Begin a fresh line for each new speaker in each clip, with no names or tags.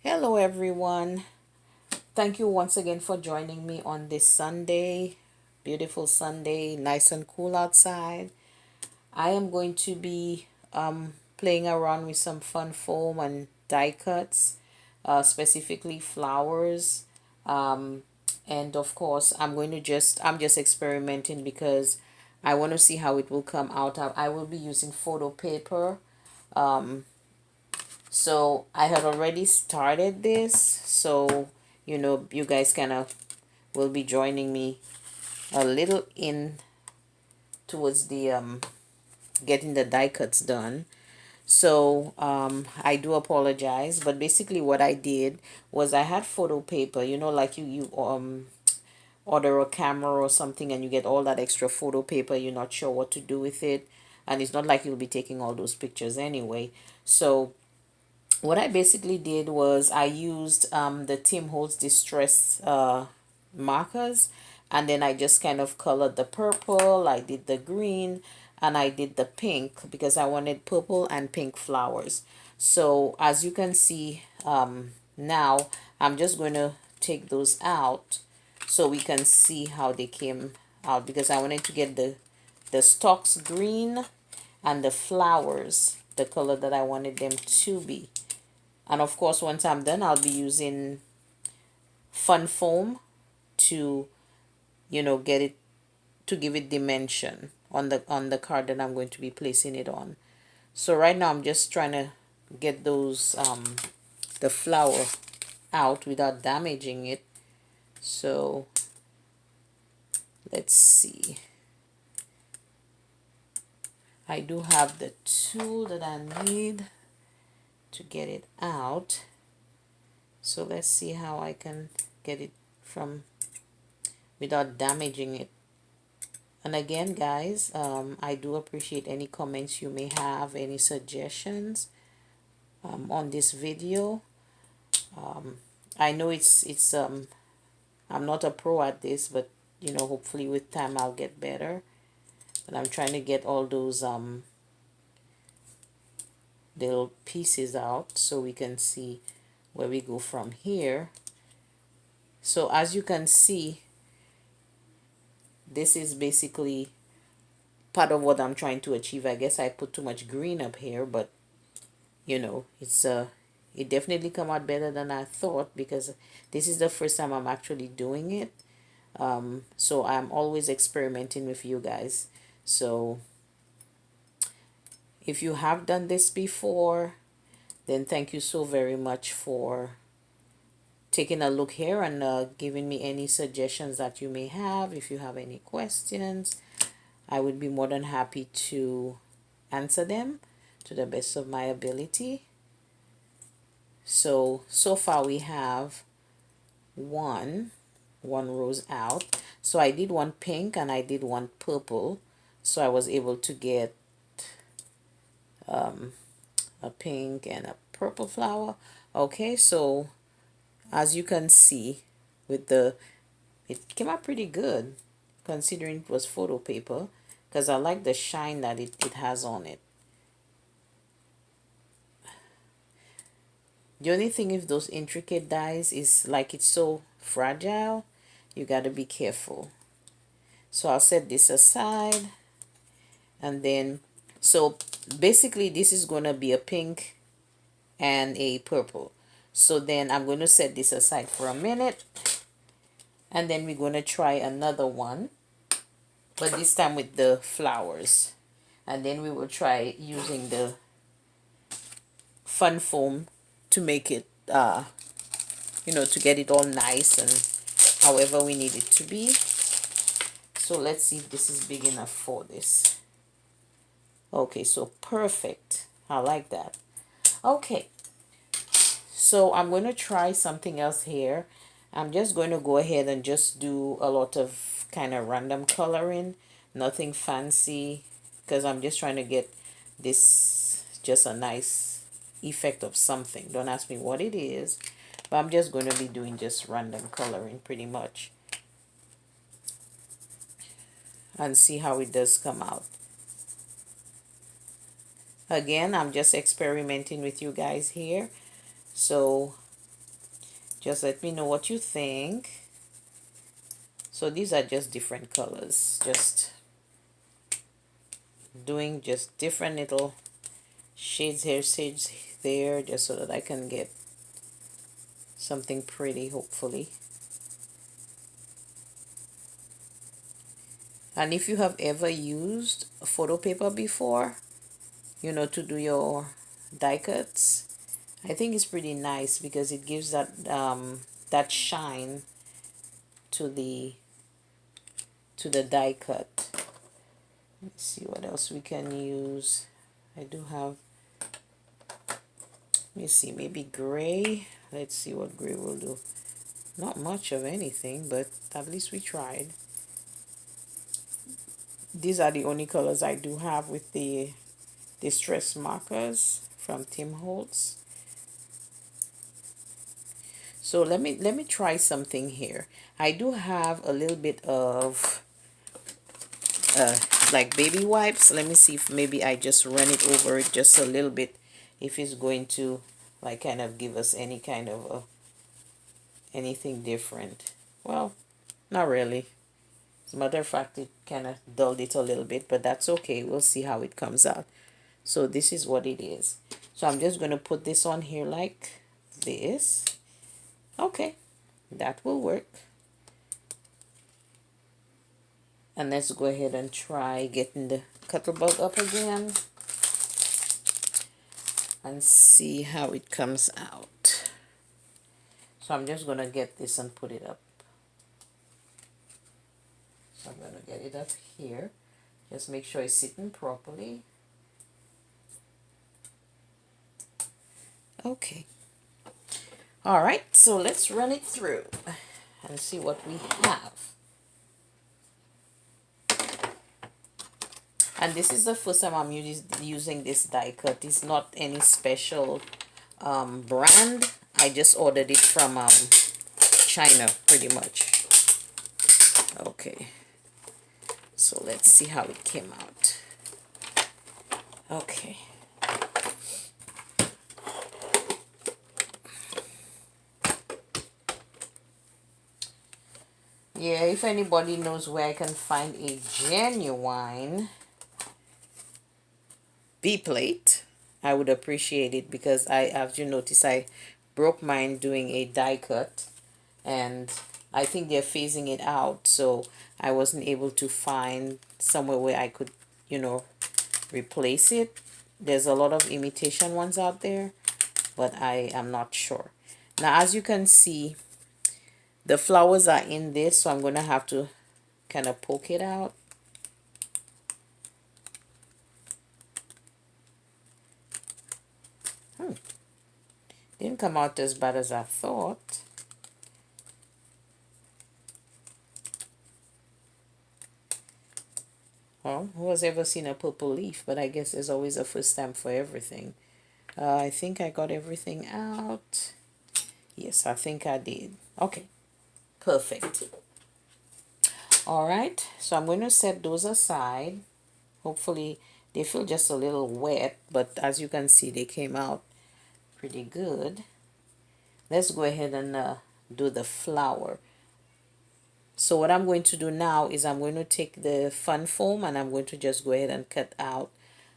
Hello, everyone. Thank you once again for joining me on this Sunday. Beautiful Sunday, nice and cool outside. I am going to be playing around with some fun foam and die cuts, specifically flowers. Um, and of course, I'm just experimenting because I want to see how it will come out. I will be using photo paper. So I had already started this, so you guys kind of will be joining me a little in towards the getting the die cuts done. So I do apologize, but basically what I did was I had photo paper, like you order a camera or something and you get all that extra photo paper, you're not sure what to do with it, and it's not like you'll be taking all those pictures anyway. So what I basically did was I used the Tim Holtz Distress markers, and then I just kind of colored the purple, I did the green, and I did the pink because I wanted purple and pink flowers. So as you can see now, I'm just going to take those out so we can see how they came out, because I wanted to get the stalks green and the flowers the color that I wanted them to be. And of course, once I'm done, I'll be using fun foam to, get it, to give it dimension on the card that I'm going to be placing it on. So right now I'm just trying to get those the flower out without damaging it. So let's see. I do have the tool that I need to get it out. So let's see how I can get it from without damaging it. And again, guys, I do appreciate any comments you may have, any suggestions on this video. I know it's I'm not a pro at this, but hopefully with time I'll get better. But I'm trying to get all those little pieces out so we can see where we go from here. So as you can see, this is basically part of what I'm trying to achieve. I guess I put too much green up here, but it definitely come out better than I thought, because this is the first time I'm actually doing it. So I'm always experimenting with you guys. So if you have done this before, then thank you so very much for taking a look here and giving me any suggestions that you may have. If you have any questions, I would be more than happy to answer them to the best of my ability. So far we have one rose out. So I did one pink and I did one purple. So I was able to get a pink and a purple flower. Okay, so as you can see, with it came out pretty good considering it was photo paper, because I like the shine that it has on it. The only thing with those intricate dies is like it's so fragile, you got to be careful. So I'll set this aside, and then so basically this is going to be a pink and a purple. So then I'm going to set this aside for a minute, and then we're going to try another one, but this time with the flowers. And then we will try using the fun foam to make it to get it all nice and however we need it to be. So let's see if this is big enough for this. Okay, so perfect. I like that. Okay, so I'm going to try something else here. I'm just going to go ahead and just do a lot of kind of random coloring, nothing fancy, because I'm just trying to get this just a nice effect of something. Don't ask me what it is, but I'm just going to be doing just random coloring pretty much, and see how it does come out. Again, I'm just experimenting with you guys here. So Just let me know what you think. So these are just different colors, just doing just different little shades here, shades there, just so that I can get something pretty, hopefully. And if you have ever used photo paper before, you know, to do your die cuts, I think it's pretty nice because it gives that that shine to the die cut. Let's see what else we can use. I do have, let me see, maybe gray. Let's see what gray will do. Not much of anything, but at least we tried. These are the only colors I do have with the distress markers from Tim Holtz. So let me try something here. I do have a little bit of like baby wipes. Let me see if maybe I just run it over it just a little bit, if it's going to like kind of give us any kind of anything different. Well, not really. As a matter of fact, it kind of dulled it a little bit, but that's okay. We'll see how it comes out. So this is what it is. So I'm just going to put this on here like this. Okay, that will work. And let's go ahead and try getting the Cuttlebug up again and see how it comes out. So I'm just going to get this and put it up. So I'm going to get it up here. Just make sure it's sitting properly. Okay. All right, so let's run it through and see what we have. And this is the first time I'm using this die cut. It's not any special brand. I just ordered it from China, pretty much. Okay, so let's see how it came out. Okay. Yeah, if anybody knows where I can find a genuine B-plate, I would appreciate it, because as you notice, I broke mine doing a die cut, and I think they're phasing it out, so I wasn't able to find somewhere where I could, you know, replace it. There's a lot of imitation ones out there, but I am not sure. Now, as you can see, the flowers are in this, so I'm going to have to kind of poke it out. Didn't come out as bad as I thought. Well, who has ever seen a purple leaf? But I guess there's always a first time for everything. I think I got everything out. Yes, I think I did. Okay, perfect. All right, so I'm going to set those aside. Hopefully they feel just a little wet, but as you can see, they came out pretty good. Let's go ahead and do the flower. So what I'm going to do now is I'm going to take the fun foam, and I'm going to just go ahead and cut out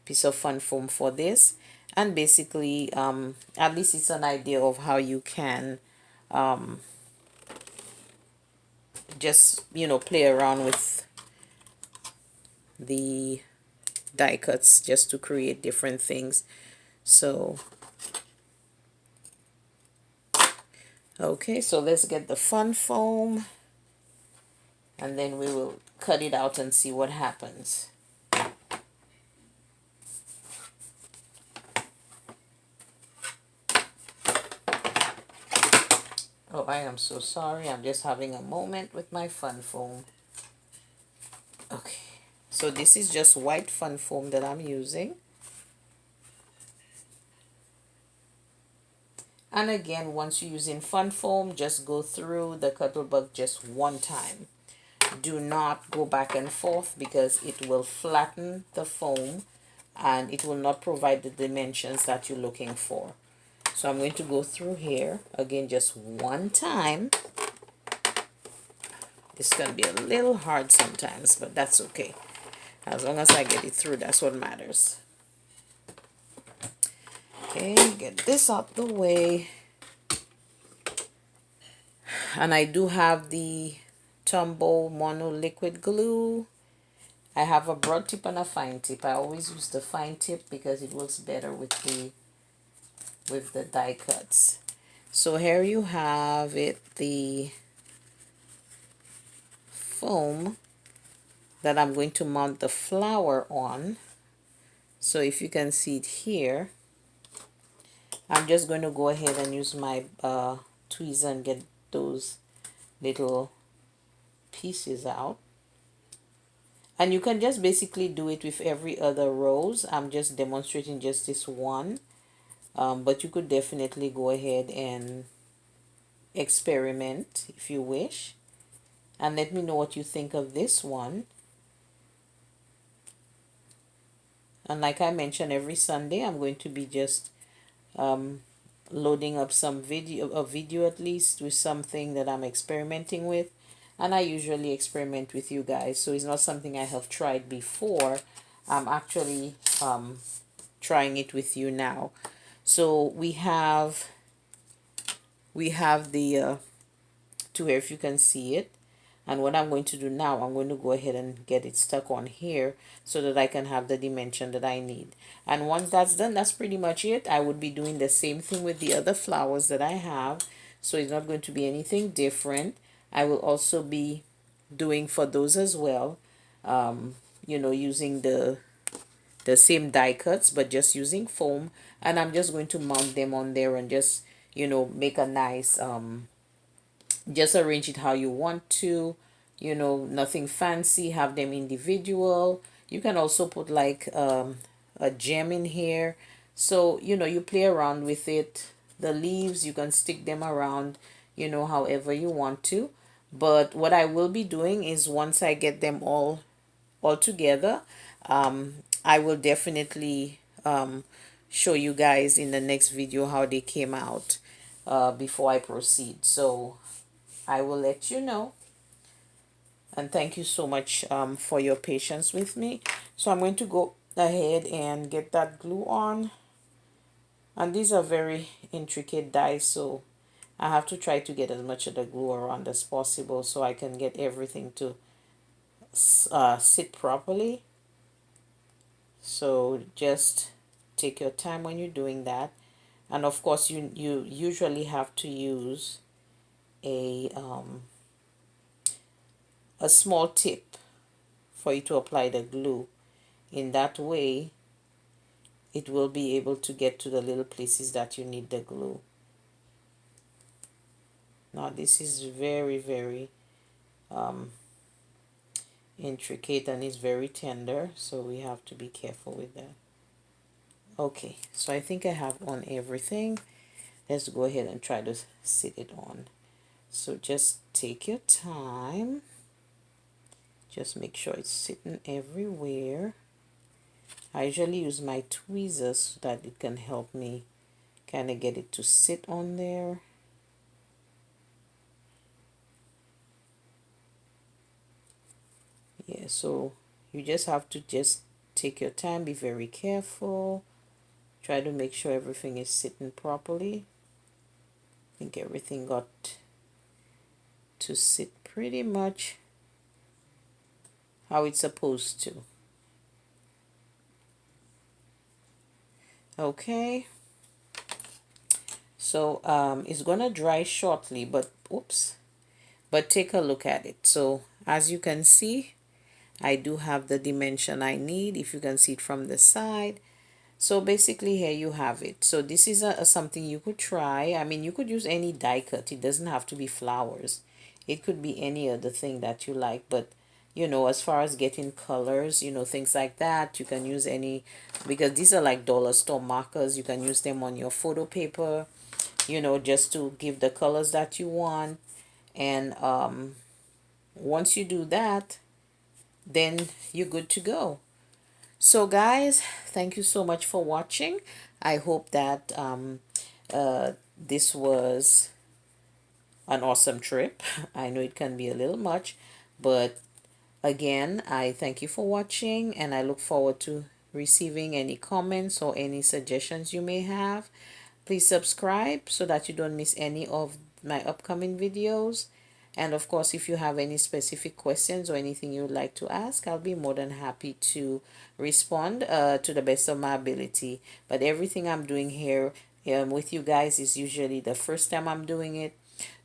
a piece of fun foam for this. And basically, at least it's an idea of how you can just, you know, play around with the die cuts just to create different things. So okay, so let's get the fun foam, and then we will cut it out and see what happens. Oh, I am so sorry. I'm just having a moment with my fun foam. Okay, so this is just white fun foam that I'm using. And again, once you're using fun foam, just go through the Cuttlebug just one time. Do not go back and forth, because it will flatten the foam and it will not provide the dimensions that you're looking for. So I'm going to go through here again just one time. It's going to be a little hard sometimes, but that's okay. As long as I get it through, that's what matters. Okay, get this out the way. And I do have the Tombow Mono Liquid Glue. I have a broad tip and a fine tip. I always use the fine tip because it works better with the die cuts. So here you have it, the foam that I'm going to mount the flower on. So if you can see it here, I'm just going to go ahead and use my tweezer and get those little pieces out. And you can just basically do it with every other rose. I'm just demonstrating just this one. But you could definitely go ahead and experiment if you wish. And let me know what you think of this one. And like I mentioned, every Sunday I'm going to be just loading up some video at least with something that I'm experimenting with. And I usually experiment with you guys, so it's not something I have tried before. I'm actually trying it with you now. So we have the to here, if you can see it. And what I'm going to do now, I'm going to go ahead and get it stuck on here so that I can have the dimension that I need. And once that's done, that's pretty much it. I would be doing the same thing with the other flowers that I have. So it's not going to be anything different. I will also be doing for those as well. You know, using the same die cuts, but just using foam. And I'm just going to mount them on there and just, you know, make a nice just arrange it how you want to, you know, nothing fancy, have them individual. You can also put like a gem in here, so you know, you play around with it. The leaves, you can stick them around, you know, however you want to. But what I will be doing is once I get them all together, I will definitely show you guys in the next video how they came out before I proceed. So I will let you know. And thank you so much for your patience with me. So I'm going to go ahead and get that glue on. And these are very intricate dies, so I have to try to get as much of the glue around as possible so I can get everything to sit properly. So just take your time when you're doing that. And of course, you usually have to use a small tip for you to apply the glue. In that way, it will be able to get to the little places that you need the glue. Now this is very, very intricate and it's very tender, so we have to be careful with that. Okay, so I think I have on everything. Let's go ahead and try to sit it on. So just take your time. Just make sure it's sitting everywhere. I usually use my tweezers so that it can help me kind of get it to sit on there. Yeah, so you just have to just take your time, be very careful, try to make sure everything is sitting properly. I think everything got to sit pretty much how it's supposed to. Okay, so it's gonna dry shortly, but oops, but take a look at it. So as you can see, I do have the dimension I need, if you can see it from the side. So basically here you have it. So this is something you could try. I mean, you could use any die cut. It doesn't have to be flowers. It could be any other thing that you like. But, you know, as far as getting colors, you know, things like that, you can use any, because these are like dollar store markers. You can use them on your photo paper, you know, just to give the colors that you want. And once you do that, then you're good to go. So guys, thank you so much for watching. I hope that This was an awesome trip. I know it can be a little much, but again, I thank you for watching and I look forward to receiving any comments or any suggestions you may have. Please subscribe so that you don't miss any of my upcoming videos. And of course, if you have any specific questions or anything you would like to ask, I'll be more than happy to respond to the best of my ability. But everything I'm doing here with you guys is usually the first time I'm doing it.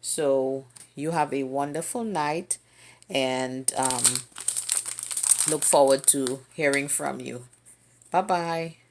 So you have a wonderful night and look forward to hearing from you. Bye bye.